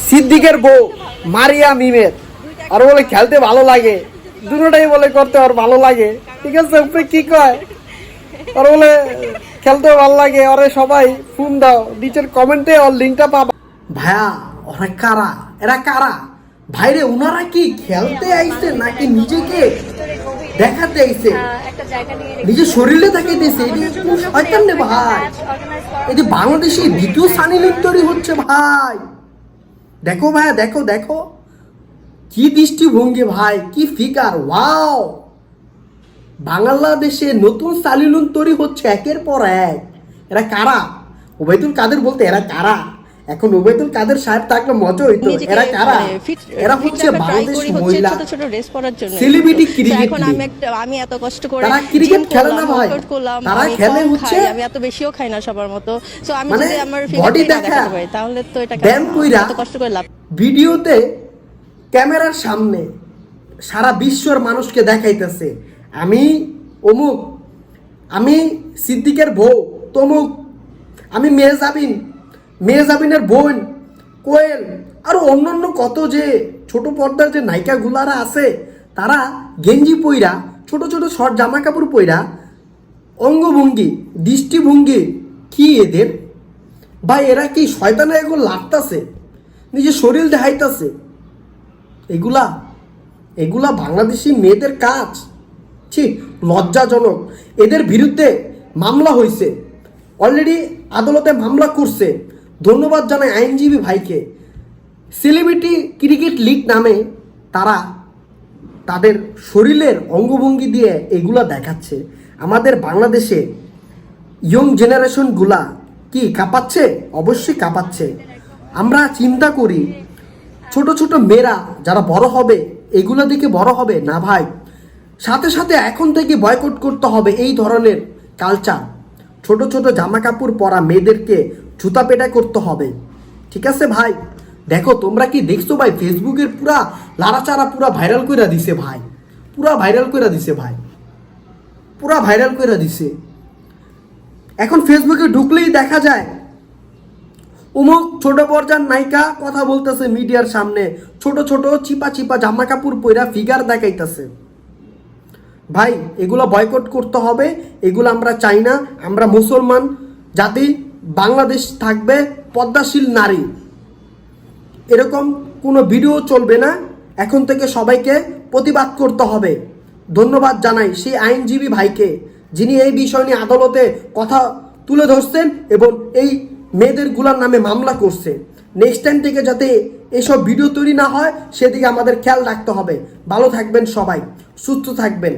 সিদ্দিকের বউ মারিয়া মিমের আর বলে খেলতে ভালো লাগে, দুটোটাই বলে করতে আর ভালো লাগে। ঠিক আছে, উপরে কি কয় আর বলে খেলতে ভালো লাগে। ওরে সবাই ফোন দাও, নিচের কমেন্টে ওর লিঙ্কটা পাবা। ভাইয়া ওরা কারা, এরা কারা ভাইরে? ওনারা কি খেলতে আইছে নাকি নিজেকে দেখাতে আইছে? নিজের শরীরে দেখাইতেছে। শয়তান রে ভাই, এই যে বাংলাদেশে দ্বিতীয় সানি লিওন তৈরি হচ্ছে ভাই। দেখো ভাইয়া, দেখো দেখো কি দৃষ্টিভঙ্গি ভাই, কি ফিগার, ওয়াও! বাংলাদেশে নতুন সানি লিওন তৈরি হচ্ছে একের পর এক। এরা কারা? ওবায়দুল কাদের বলতে এরা কারা? এখন ওবায়দুল কাদের সাহেব থাকলে মজা হইতো। এরা কারা? এরা হচ্ছে বাংলাদেশ মহিলা ছোট ছোট রেস পড়ার জন্য সেলিব্রিটি ক্রিকেট। এখন আমি এত কষ্ট করে তারা ক্রিকেট খেলে না ভাই, তারা খেলে হচ্ছে আমি এত বেশিও খাই না সবার মতো। সো আমি মানে যদি আমার বডি দেখা তাহলে তো এটা ব্যায়াম কইরা এত কষ্ট করে লাভ। ভিডিওতে ক্যামেরার সামনে সারা বিশ্বর মানুষকে দেখাইতেছে আমি অমুক, আমি সিদ্দিকের বউ তমুক, আমি মেহজাবিনের বোন কোয়েল, আর অন্যান্য কত যে ছোট পর্দার যে নায়িকাগুলারা আছে, তারা গেঞ্জি পইরা ছোট ছোট শর্ট জামা কাপড় পইরা অঙ্গভঙ্গি দৃষ্টিভঙ্গি কি এদের ভাই? এরা কি শয়তানে এগুলো লাগতাছে, নিজের শরীর দেখাইতাছে? এগুলা বাংলাদেশি মেয়েদের কাজ? ঠিক লজ্জাজনক। এদের বিরুদ্ধে মামলা হয়েছে, অলরেডি আদালতে মামলা করছে। ধন্যবাদ জানাই আইনজীবী ভাইকে। সেলিব্রিটি ক্রিকেট লিগ নামে তারা তাদের শরীরের অঙ্গভঙ্গি দিয়ে এগুলা দেখাচ্ছে। আমাদের বাংলাদেশে ইয়ং জেনারেশনগুলা কি কাঁপাচ্ছে? অবশ্যই কাঁপাচ্ছে। আমরা চিন্তা করি ছোট ছোট মেয়েরা যারা বড় হবে এগুলা দিকে বড় হবে না ভাই। সাথে সাথে এখন থেকে বয়কট করতে হবে এই ধরনের কালচার। ছোট ছোট জামা কাপড় পরা মেয়েদেরকে জুতা পেটা করতে হবে। ঠিক আছে ভাই? দেখো তোমরা কি দেখছো ভাই, ফেসবুকের পুরা লাড়াচাড়া পুরা ভাইরাল করে দিছে ভাই, পুরা ভাইরাল করে দিছে ভাই, পুরা ভাইরাল করে দিছে। এখন ফেসবুকে ঢুকলেই দেখা যায় অমুক ছোট পর্যার নায়িকা কথা বলতেছে মিডিয়ার সামনে, ছোট ছোট চিপা চিপা জামা কাপড় পরা ফিগার দেখাইতেছে। ভাই এগুলো বয়কট করতে হবে, এগুলো আমরা চাই না। আমরা মুসলমান জাতি, বাংলাদেশ থাকবে পদ্মাশীল নারী, এরকম কোনো ভিডিও চলবে না। এখন থেকে সবাইকে প্রতিবাদ করতে হবে। ধন্যবাদ জানাই সেই আইনজীবী ভাইকে যিনি এই বিষয় নিয়ে আদালতে কথা তুলে ধরছেন এবং এই মেয়েদের গুলার নামে মামলা করছে। নেক্সট টাইম থেকে যাতে এসব ভিডিও তৈরি না হয় সেদিকে আমাদের খেয়াল রাখতে হবে। ভালো থাকবেন সবাই, সুস্থ থাকবেন।